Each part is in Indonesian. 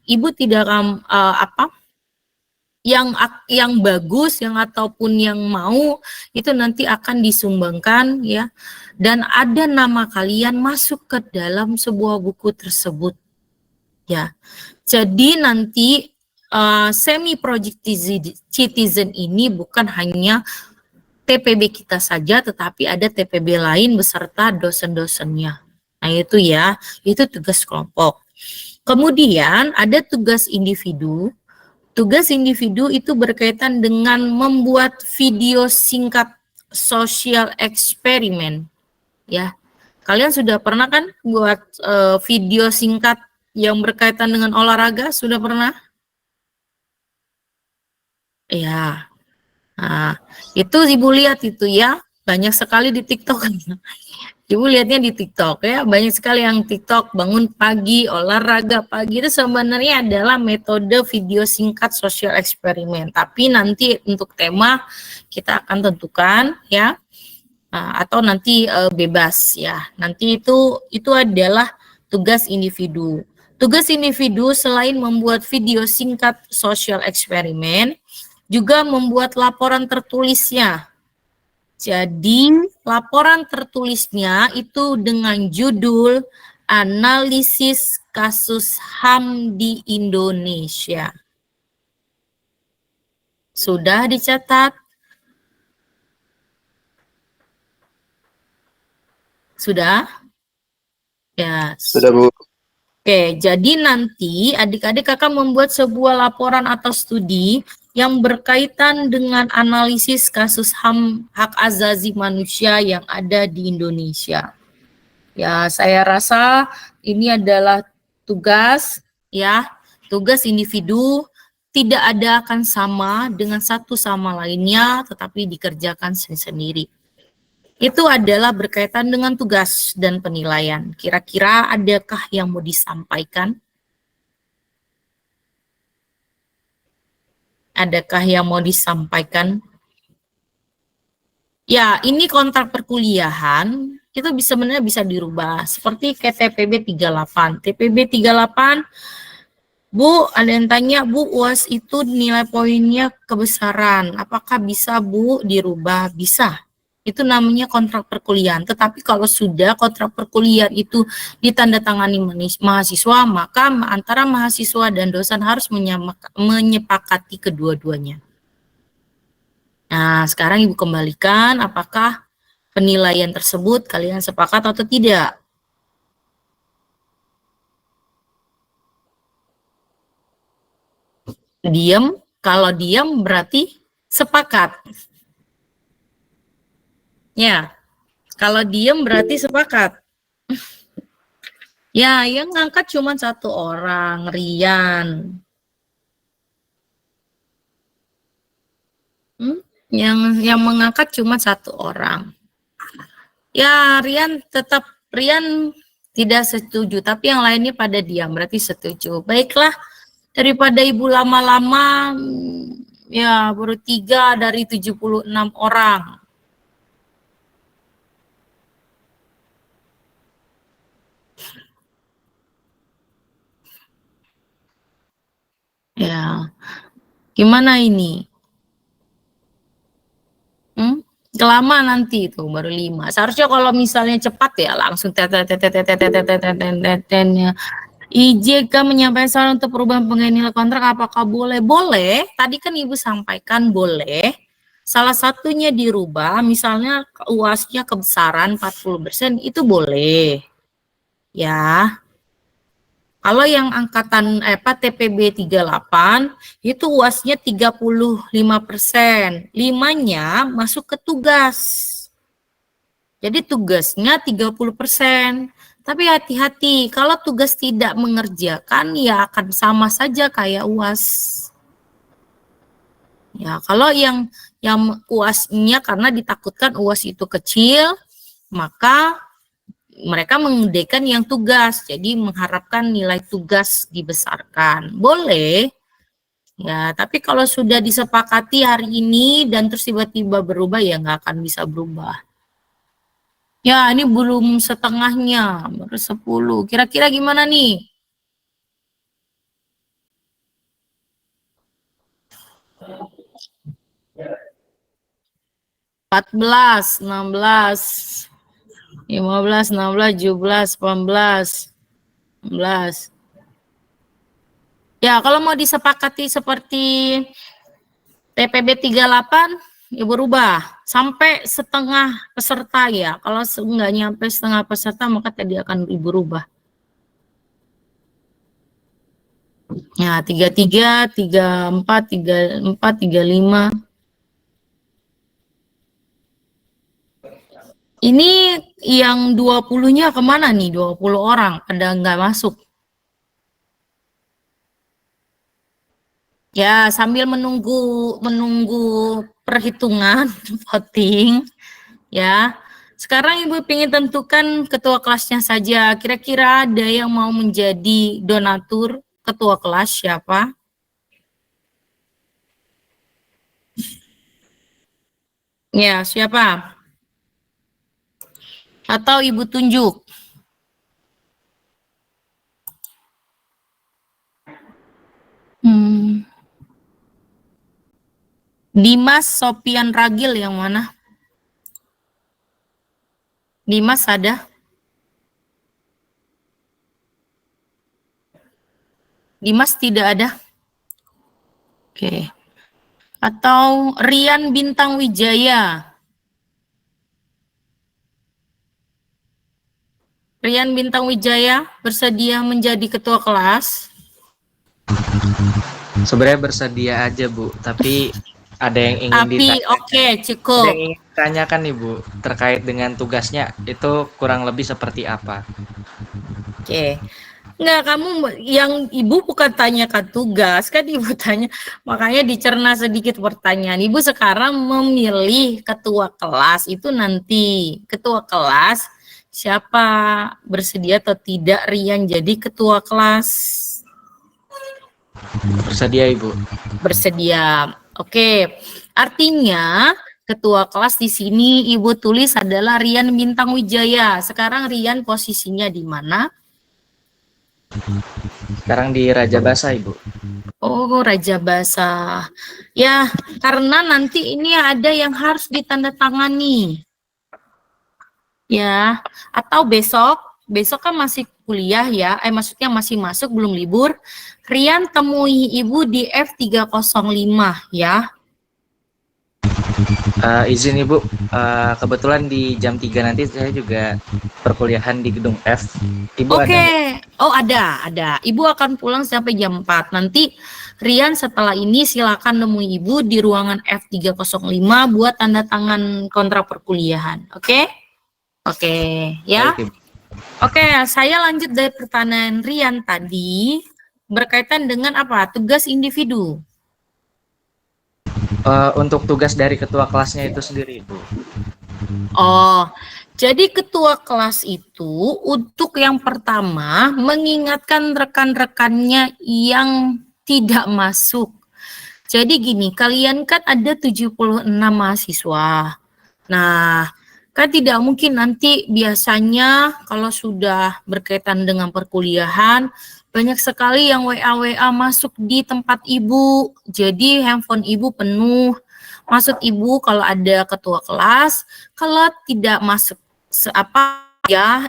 Ibu tidak yang bagus, yang ataupun yang mau itu nanti akan disumbangkan ya, dan ada nama kalian masuk ke dalam sebuah buku tersebut ya. Jadi nanti semi project citizen ini bukan hanya TPB kita saja, tetapi ada TPB lain beserta dosen-dosennya. Nah itu ya, itu tugas kelompok. Kemudian ada tugas individu. Tugas individu itu berkaitan dengan membuat video singkat social eksperimen. Ya, kalian sudah pernah kan buat video singkat yang berkaitan dengan olahraga? Sudah pernah? Ya. Nah, itu Ibu lihat itu ya, banyak sekali di TikTok. Ibu lihatnya di TikTok ya, banyak sekali yang TikTok bangun pagi, olahraga pagi, itu sebenarnya adalah metode video singkat social eksperimen. Tapi nanti untuk tema kita akan tentukan ya, atau nanti bebas ya. Nanti itu adalah tugas individu. Tugas individu selain membuat video singkat social eksperimen, juga membuat laporan tertulisnya. Jadi laporan tertulisnya itu dengan judul analisis kasus HAM di Indonesia. Sudah dicatat? Sudah? Ya. Sudah, Bu. Oke, jadi nanti adik-adik akan membuat sebuah laporan atau studi yang berkaitan dengan analisis kasus HAM hak asasi manusia yang ada di Indonesia. Ya, saya rasa ini adalah tugas ya, tugas individu, tidak ada akan sama dengan satu sama lainnya, tetapi dikerjakan sendiri. Itu adalah berkaitan dengan tugas dan penilaian. Kira-kira adakah yang mau disampaikan? Adakah yang mau disampaikan? Ya, ini kontrak perkuliahan, itu sebenarnya bisa dirubah. Seperti kayak TPB 38. TPB 38, Bu, ada yang tanya, Bu, UAS itu nilai poinnya kebesaran. Apakah bisa, Bu, dirubah? Bisa. Itu namanya kontrak perkuliahan. Tetapi kalau sudah kontrak perkuliahan itu ditandatangani mahasiswa, maka antara mahasiswa dan dosen harus menyepakati kedua-duanya. Nah, sekarang Ibu kembalikan apakah penilaian tersebut kalian sepakat atau tidak? Diam, kalau diam berarti sepakat. Ya, kalau diem berarti sepakat. Ya, yang ngangkat cuma satu orang, Rian. Yang mengangkat cuma satu orang. Ya, Rian tidak setuju, tapi yang lainnya pada diam, berarti setuju. Baiklah, daripada Ibu lama-lama, ya baru 3 dari 76 orang. Ya, gimana ini? Lama nanti itu baru 5. Seharusnya kalau misalnya cepat ya langsung IJK menyampaikan saran untuk perubahan nilai kontrak, apakah boleh? Boleh. Tadi kan Ibu sampaikan boleh. Salah satunya dirubah, misalnya UASnya kebesaran 40%, itu boleh. Ya. Kalau yang angkatan TPB 38 itu UASnya 35%. 5-nya masuk ke tugas. Jadi tugasnya 30%. Tapi hati-hati, kalau tugas tidak mengerjakan ya akan sama saja kayak UAS. Ya, kalau yang UASnya karena ditakutkan UAS itu kecil, maka mereka mengedekan yang tugas, jadi mengharapkan nilai tugas dibesarkan. Boleh, ya, tapi kalau sudah disepakati hari ini dan terus tiba-tiba berubah, ya nggak akan bisa berubah. Ya, ini belum setengahnya, baru 10. Kira-kira gimana nih? 14, 16, 15, 16, 17, 18, 19. Ya, kalau mau disepakati seperti TPB 38, ya berubah sampai setengah peserta ya. Kalau nggak nyampe setengah peserta, maka tadi akan Ibu rubah. Ya, 33, 34, 34, 35. Ini yang 20-nya kemana nih? 20 orang, pada nggak masuk. Ya, sambil menunggu perhitungan voting, ya. Sekarang Ibu ingin tentukan ketua kelasnya saja. Kira-kira ada yang mau menjadi donatur ketua kelas siapa? Ya, siapa? Atau Ibu tunjuk? Dimas Sopian Ragil yang mana? Dimas ada? Dimas tidak ada? Oke. Atau Rian Bintang Wijaya? Rian Bintang Wijaya bersedia menjadi ketua kelas? Sebenarnya bersedia aja Bu, tapi ada yang ingin ditanyakan. Oke, cukup. Ada yang ingin ditanyakan nih Bu, terkait dengan tugasnya itu kurang lebih seperti apa? Oke. Enggak, kamu yang Ibu bukan tanyakan tugas, kan Ibu tanya, makanya dicerna sedikit pertanyaan. Ibu sekarang memilih ketua kelas, itu nanti ketua kelas siapa bersedia atau tidak Rian jadi ketua kelas? Bersedia Ibu. Bersedia. Oke. Artinya ketua kelas di sini Ibu tulis adalah Rian Bintang Wijaya. Sekarang Rian posisinya di mana? Sekarang di Raja Basa Ibu. Oh, Raja Basa. Ya, karena nanti ini ada yang harus ditandatangani. Ya, atau besok kan masih kuliah ya, maksudnya masih masuk, belum libur. Rian temui Ibu di F305 ya. Izin Ibu, kebetulan di jam 3 nanti saya juga perkuliahan di gedung F. Ibu ada? Oh ada. Ibu akan pulang sampai jam 4. Nanti Rian setelah ini silakan nemui Ibu di ruangan F305 buat tanda tangan kontrak perkuliahan. Oke, ya. Oke, saya lanjut dari pertanyaan Rian tadi berkaitan dengan apa? Tugas individu. Untuk tugas dari ketua kelasnya itu sendiri Ibu. Oh, jadi ketua kelas itu untuk yang pertama mengingatkan rekan-rekannya yang tidak masuk. Jadi gini, kalian kan ada 76 mahasiswa. Nah, kan tidak mungkin nanti biasanya kalau sudah berkaitan dengan perkuliahan, banyak sekali yang WA masuk di tempat Ibu. Jadi handphone Ibu penuh. Maksud Ibu kalau ada ketua kelas, kalau tidak masuk apa ya,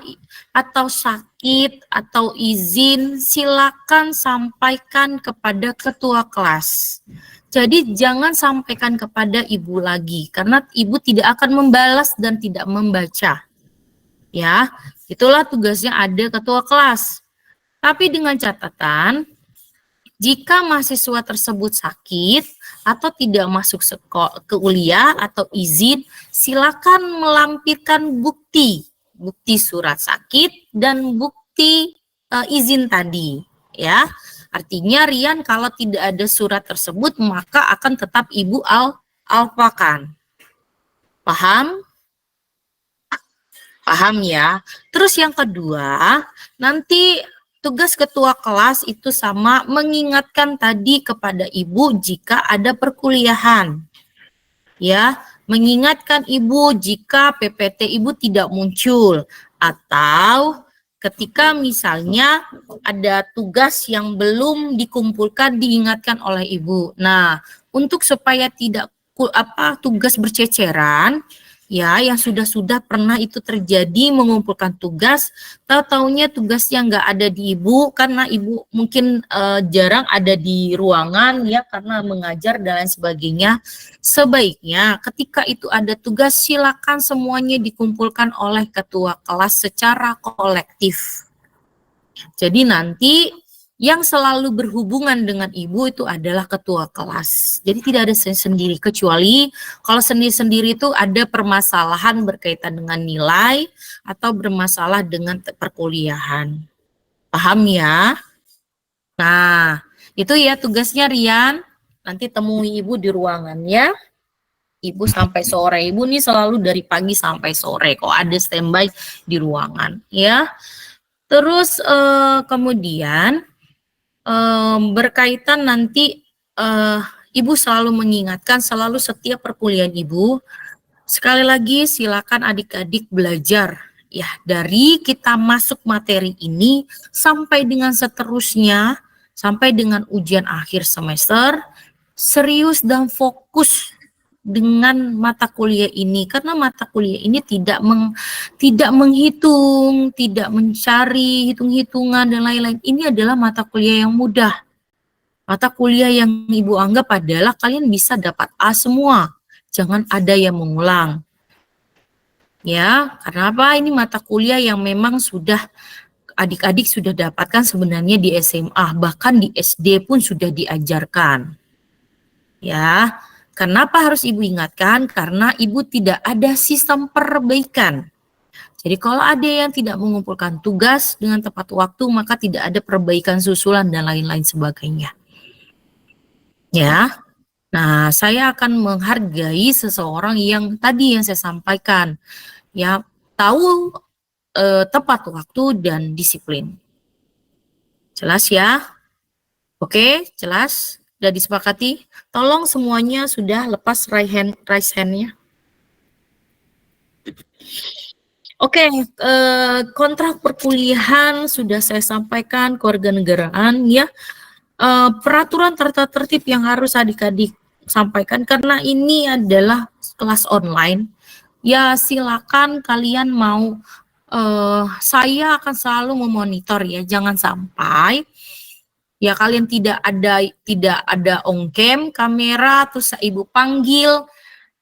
atau sakit atau izin, silakan sampaikan kepada ketua kelas. Jadi jangan sampaikan kepada Ibu lagi, karena Ibu tidak akan membalas dan tidak membaca. Ya, itulah tugasnya ada ketua kelas. Tapi dengan catatan, jika mahasiswa tersebut sakit atau tidak masuk kuliah atau izin, silakan melampirkan bukti surat sakit dan bukti izin tadi, ya. Artinya Rian kalau tidak ada surat tersebut maka akan tetap Ibu alfakan. Paham? Paham ya. Terus yang kedua, nanti tugas ketua kelas itu sama mengingatkan tadi kepada Ibu jika ada perkuliahan. Ya, mengingatkan Ibu jika PPT Ibu tidak muncul atau ketika misalnya ada tugas yang belum dikumpulkan, diingatkan oleh ibu. Nah, untuk supaya tidak tugas berceceran, ya, yang sudah pernah itu terjadi mengumpulkan tugas, tahu-taunya tugasnya nggak ada di ibu karena ibu mungkin jarang ada di ruangan, ya, karena mengajar dan lain sebagainya. Sebaiknya ketika itu ada tugas, silakan semuanya dikumpulkan oleh ketua kelas secara kolektif. Jadi nanti yang selalu berhubungan dengan ibu itu adalah ketua kelas. Jadi tidak ada sendiri, kecuali kalau sendiri-sendiri itu ada permasalahan berkaitan dengan nilai atau bermasalah dengan perkuliahan. Paham ya? Nah, itu ya tugasnya Rian. Nanti temui ibu di ruangan ya. Ibu sampai sore. Ibu nih selalu dari pagi sampai sore kok ada standby di ruangan ya. Terus kemudian berkaitan nanti ibu selalu mengingatkan, selalu setiap perkuliahan ibu, sekali lagi silakan adik-adik belajar ya dari kita masuk materi ini sampai dengan seterusnya, sampai dengan ujian akhir semester, serius dan fokus dengan mata kuliah ini, karena mata kuliah ini tidak menghitung, tidak mencari hitung-hitungan dan lain-lain. Ini adalah mata kuliah yang mudah. Mata kuliah yang ibu anggap adalah kalian bisa dapat A semua. Jangan ada yang mengulang. Ya, karena apa? Ini mata kuliah yang memang sudah adik-adik sudah dapatkan sebenarnya di SMA, bahkan di SD pun sudah diajarkan. Ya, kenapa harus ibu ingatkan? Karena ibu tidak ada sistem perbaikan. Jadi kalau ada yang tidak mengumpulkan tugas dengan tepat waktu, maka tidak ada perbaikan susulan dan lain-lain sebagainya. Ya, nah saya akan menghargai seseorang yang tadi yang saya sampaikan, ya, tahu tepat waktu dan disiplin. Jelas ya? Oke, jelas? Sudah disepakati? Tolong semuanya sudah lepas raise hand-nya. Oke, kontrak perkuliahan sudah saya sampaikan, kewarganegaraan ya. Peraturan tata tertib yang harus adik-adik sampaikan karena ini adalah kelas online. Ya silakan kalian mau, saya akan selalu memonitor ya, jangan sampai ya kalian tidak ada on cam kamera terus ibu panggil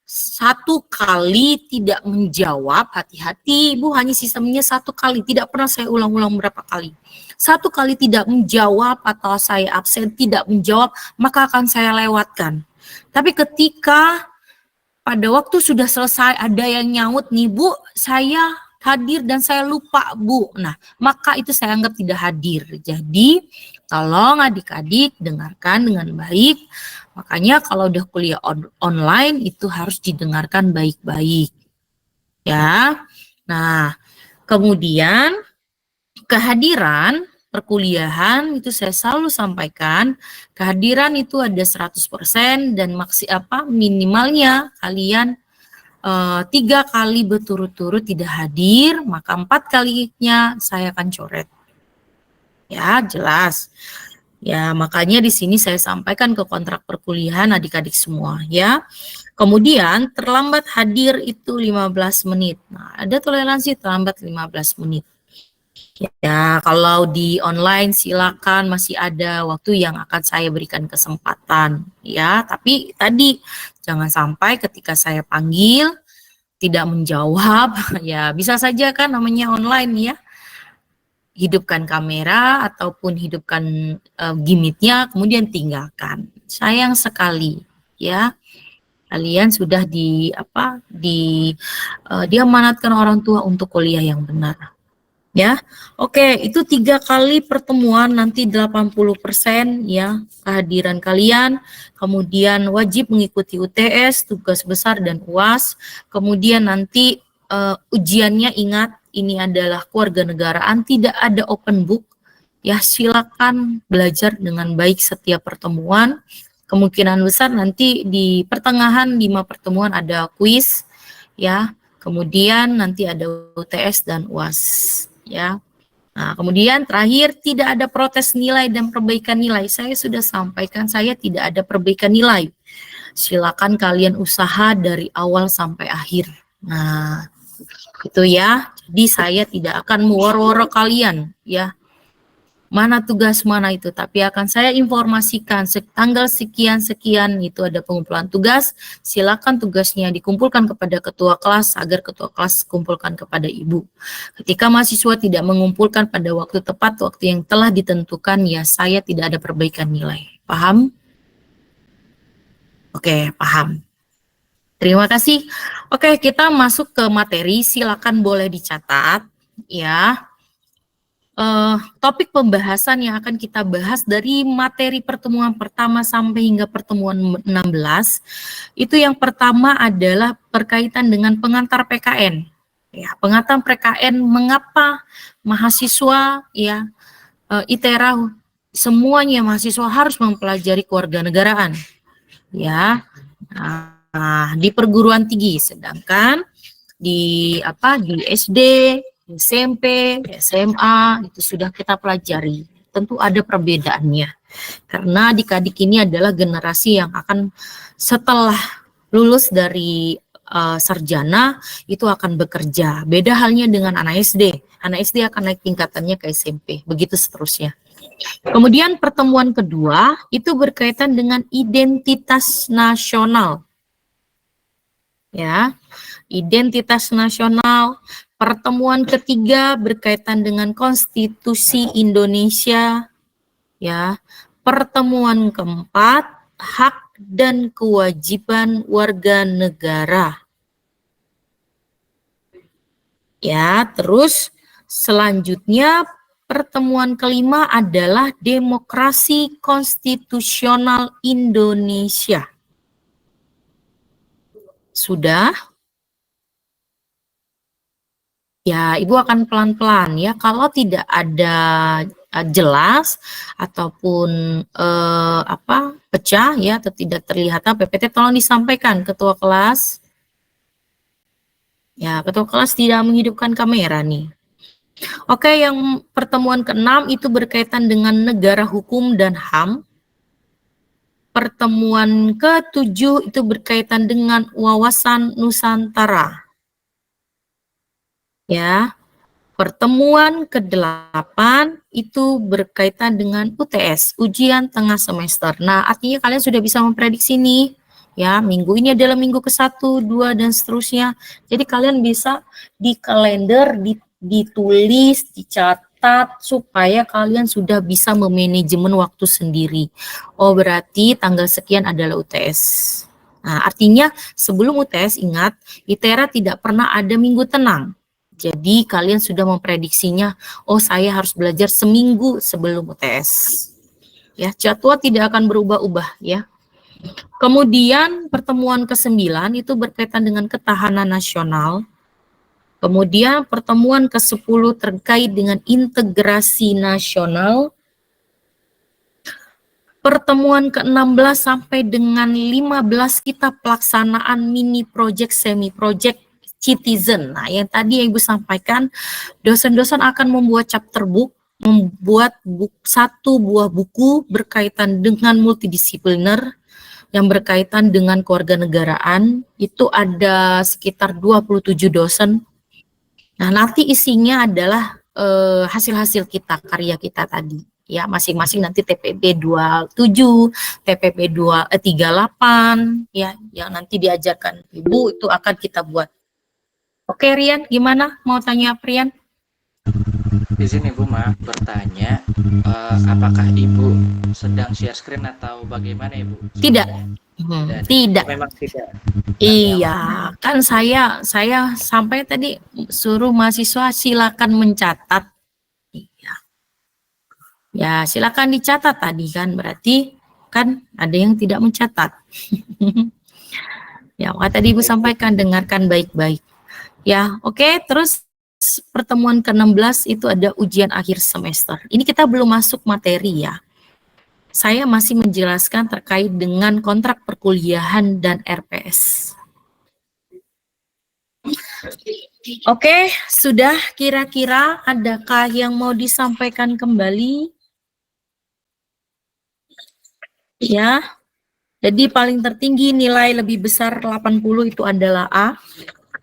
satu kali tidak menjawab, hati-hati ibu, hanya sistemnya satu kali, tidak pernah saya ulang-ulang berapa kali. Satu kali tidak menjawab atau saya absen tidak menjawab, maka akan saya lewatkan. Tapi ketika pada waktu sudah selesai ada yang nyaut nih, Bu, saya hadir dan saya lupa, Bu. Nah, maka itu saya anggap tidak hadir. Jadi, tolong adik-adik dengarkan dengan baik. Makanya kalau udah kuliah online itu harus didengarkan baik-baik. Ya. Nah, kemudian kehadiran perkuliahan itu saya selalu sampaikan, kehadiran itu ada 100% dan minimalnya kalian 3 kali berturut-turut tidak hadir, maka 4 kalinya saya akan coret. Ya, jelas. Ya, makanya di sini saya sampaikan ke kontrak perkuliahan adik-adik semua ya. Kemudian terlambat hadir itu 15 menit. Nah, ada toleransi terlambat 15 menit. Ya, kalau di online silakan masih ada waktu yang akan saya berikan kesempatan ya, tapi tadi jangan sampai ketika saya panggil tidak menjawab ya, bisa saja kan namanya online ya. Hidupkan kamera ataupun hidupkan gimmicknya kemudian tinggalkan. Sayang sekali ya. Kalian sudah diamanatkan orang tua untuk kuliah yang benar. Ya, oke, itu 3 kali pertemuan nanti 80% ya kehadiran kalian, kemudian wajib mengikuti UTS, tugas besar dan UAS, kemudian nanti ujiannya ingat ini adalah kewarganegaraan, tidak ada open book, ya silakan belajar dengan baik setiap pertemuan, kemungkinan besar nanti di pertengahan 5 pertemuan ada kuis, ya, kemudian nanti ada UTS dan UAS. Ya, Nah, kemudian terakhir, tidak ada protes nilai dan perbaikan nilai. Saya sudah sampaikan, saya tidak ada perbaikan nilai. Silakan kalian usaha dari awal sampai akhir. Nah, itu ya. Jadi saya tidak akan meworo-woro kalian, ya. Mana tugas mana itu, tapi akan saya informasikan tanggal sekian-sekian itu ada pengumpulan tugas, silakan tugasnya dikumpulkan kepada ketua kelas agar ketua kelas kumpulkan kepada ibu. Ketika mahasiswa tidak mengumpulkan pada waktu tepat, waktu yang telah ditentukan, ya saya tidak ada perbaikan nilai. Paham? Oke, paham. Terima kasih. Oke, kita masuk ke materi, silakan boleh dicatat, ya. Topik pembahasan yang akan kita bahas dari materi pertemuan pertama sampai hingga pertemuan 16, itu yang pertama adalah berkaitan dengan pengantar PKN. Ya, pengantar PKN, mengapa mahasiswa ya ITERA semuanya mahasiswa harus mempelajari kewarganegaraan. Ya. Nah, di perguruan tinggi, sedangkan di SD, SMP, SMA itu sudah kita pelajari. Tentu ada perbedaannya. Karena adik-adik ini adalah generasi yang akan setelah lulus dari sarjana itu akan bekerja. Beda halnya dengan anak SD. Anak SD akan naik tingkatannya ke SMP, begitu seterusnya. Kemudian pertemuan kedua itu berkaitan dengan identitas nasional. Ya, identitas nasional. Pertemuan ketiga berkaitan dengan konstitusi Indonesia, ya. Pertemuan keempat, hak dan kewajiban warga negara. Ya, terus selanjutnya pertemuan kelima adalah demokrasi konstitusional Indonesia. Sudah? Ya, Ibu akan pelan-pelan ya. Kalau tidak ada jelas ataupun pecah ya atau tidak terlihat PPT, tolong disampaikan ketua kelas. Ya, ketua kelas tidak menghidupkan kamera nih. Oke, yang pertemuan ke-6 itu berkaitan dengan negara hukum dan HAM. Pertemuan ke-7 itu berkaitan dengan wawasan Nusantara. Ya, pertemuan ke-8 itu berkaitan dengan UTS, ujian tengah semester. Nah, artinya kalian sudah bisa memprediksi nih, ya, minggu ini adalah minggu ke-1, 2, dan seterusnya. Jadi kalian bisa di kalender, ditulis, dicatat, supaya kalian sudah bisa memanajemen waktu sendiri. Oh, berarti tanggal sekian adalah UTS. Nah, artinya sebelum UTS, ingat, ITERA tidak pernah ada minggu tenang. Jadi kalian sudah memprediksinya, oh saya harus belajar seminggu sebelum UTS. Ya, jadwal tidak akan berubah-ubah ya. Kemudian pertemuan ke-9 itu berkaitan dengan ketahanan nasional. Kemudian pertemuan ke-10 terkait dengan integrasi nasional. Pertemuan ke-16 sampai dengan 15 kita pelaksanaan mini project, semi project, citizen. Nah, yang tadi yang Ibu sampaikan, dosen-dosen akan membuat chapter book, membuat satu buah buku berkaitan dengan multidisipliner, yang berkaitan dengan kewarganegaraan. Itu ada sekitar 27 dosen. Nah, nanti isinya adalah hasil-hasil kita, karya kita tadi. Ya, masing-masing nanti TPB 27, TPB 38, ya, yang nanti diajarkan Ibu itu akan kita buat. Oke, Rian, gimana? Mau tanya apa, Rian? Di sini Bu maaf bertanya, apakah Ibu sedang share screen atau bagaimana Ibu? Tidak. Tidak. Memang tidak. Iya, kan saya sampai tadi suruh mahasiswa silakan mencatat. Iya. Ya, silakan dicatat tadi kan, berarti kan ada yang tidak mencatat. Ya, maka tadi Ibu sampaikan, dengarkan baik-baik. Ya, oke, terus pertemuan ke-16 itu ada ujian akhir semester. Ini kita belum masuk materi ya. Saya masih menjelaskan terkait dengan kontrak perkuliahan dan RPS. Oke, sudah kira-kira adakah yang mau disampaikan kembali? Ya, jadi paling tertinggi nilai lebih besar 80 itu adalah A.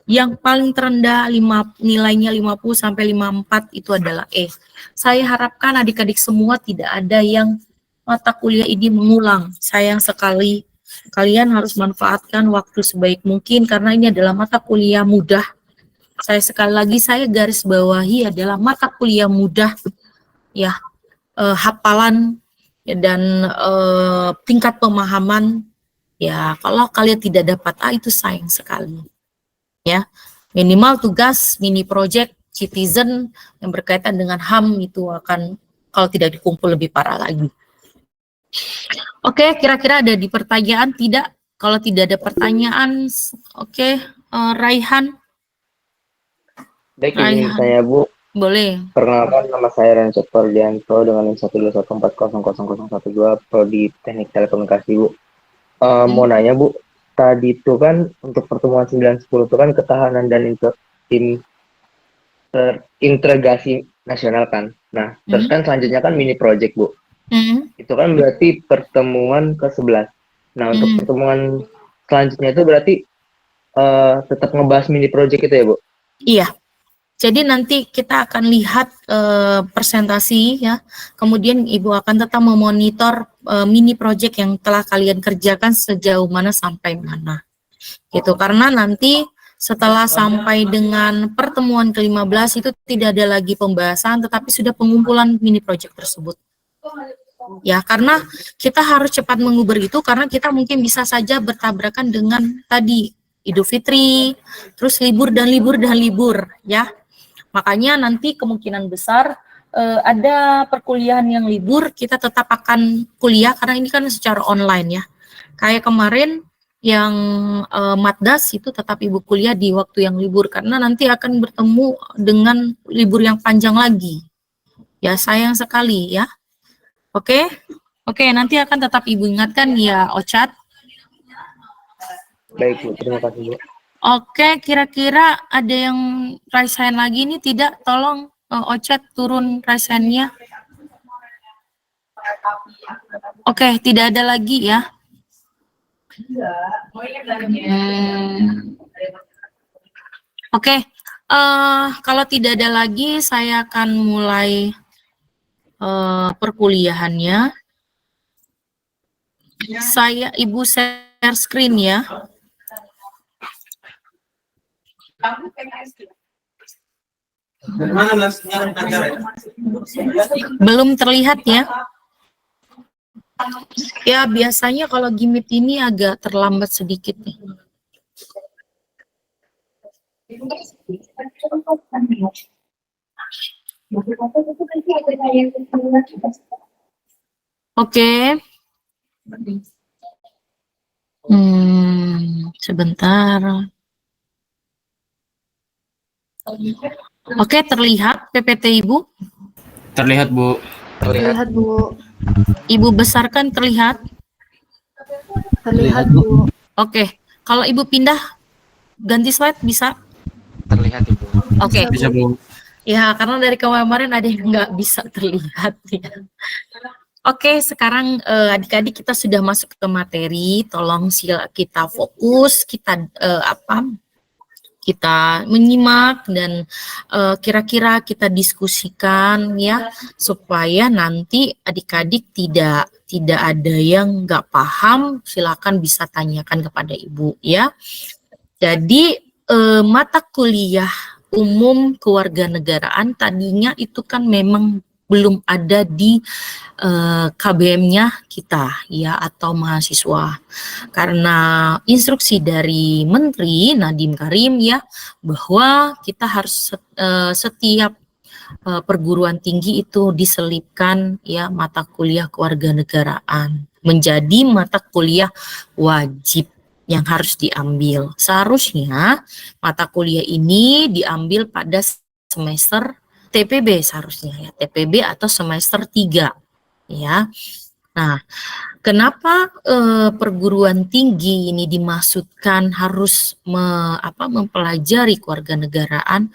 Yang paling terendah nilainya 50 sampai 54 itu adalah E. Saya harapkan adik-adik semua tidak ada yang mata kuliah ini mengulang. Sayang sekali, kalian harus manfaatkan waktu sebaik mungkin karena ini adalah mata kuliah mudah. Sekali lagi saya garis bawahi adalah mata kuliah mudah, ya, hafalan ya, dan tingkat pemahaman. Ya, kalau kalian tidak dapat A itu sayang sekali. Ya, minimal tugas mini project citizen yang berkaitan dengan HAM itu akan kalau tidak dikumpul lebih parah lagi. Oke, kira-kira ada di pertanyaan tidak? Kalau tidak ada pertanyaan, oke, Raihan. Baik, izin saya Bu. Boleh. Perkenalkan, nama saya Renzo Ferdianto dengan NIM 121400012 Prodi Teknik Telekomunikasi Bu. Mau nanya Bu, tadi itu kan untuk pertemuan 9-10 itu kan ketahanan dan terintegrasi nasional kan. Nah, terus kan selanjutnya kan mini project Bu. Itu kan berarti pertemuan ke-11. Nah, untuk pertemuan selanjutnya itu berarti tetap ngebahas mini project itu ya Bu? Iya. Jadi nanti kita akan lihat presentasi ya, kemudian Ibu akan tetap memonitor mini project yang telah kalian kerjakan sejauh mana sampai mana. Gitu, karena nanti setelah sampai dengan pertemuan ke-15 itu tidak ada lagi pembahasan, tetapi sudah pengumpulan mini project tersebut. Ya, karena kita harus cepat menguber itu, karena kita mungkin bisa saja bertabrakan dengan tadi Idul Fitri, terus libur dan libur, ya. Makanya nanti kemungkinan besar ada perkuliahan yang libur, kita tetap akan kuliah karena ini kan secara online ya. Kayak kemarin yang Matdas itu tetap Ibu kuliah di waktu yang libur karena nanti akan bertemu dengan libur yang panjang lagi. Ya, sayang sekali ya. Oke, nanti akan tetap Ibu ingatkan ya, Ocat. Baik Bu, terima kasih Bu. Oke, kira-kira ada yang raise hand lagi nih? Tidak, tolong Ocat turun raise hand-nya. Oke, tidak ada lagi ya. Oke, kalau tidak ada lagi, saya akan mulai perkuliahannya. Ibu share screen ya. Belum terlihat ya? Ya, biasanya kalau Gimit ini agak terlambat sedikit nih. Oke. Sebentar. Oke, terlihat PPT Ibu? Terlihat Bu. Terlihat Bu. Ibu besarkan terlihat? Terlihat Bu. Oke, kalau Ibu pindah ganti slide bisa? Terlihat Ibu. Oke. Bisa Bu. Ya, karena dari kemarin ada yang nggak bisa terlihat ya. Oke, sekarang adik-adik kita sudah masuk ke materi. Tolong kita fokus, kita menyimak dan kira-kira kita diskusikan ya, supaya nanti adik-adik tidak ada yang nggak paham. Silakan bisa tanyakan kepada Ibu ya. Jadi mata kuliah umum kewarganegaraan tadinya itu kan memang belum ada di KBM-nya kita ya, atau mahasiswa, karena instruksi dari Menteri Nadiem Karim ya, bahwa kita harus setiap perguruan tinggi itu diselipkan ya mata kuliah kewarganegaraan menjadi mata kuliah wajib yang harus diambil. Seharusnya mata kuliah ini diambil pada semester TPB seharusnya ya, TPB atau semester 3 ya. Nah, kenapa perguruan tinggi ini dimaksudkan harus mempelajari kewarganegaraan?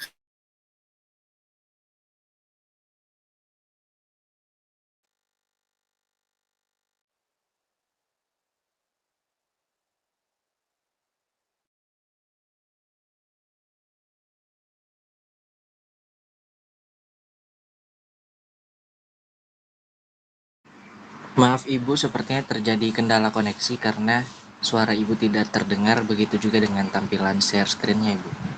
Maaf Ibu, sepertinya terjadi kendala koneksi karena suara Ibu tidak terdengar, begitu juga dengan tampilan share screen-nya Ibu.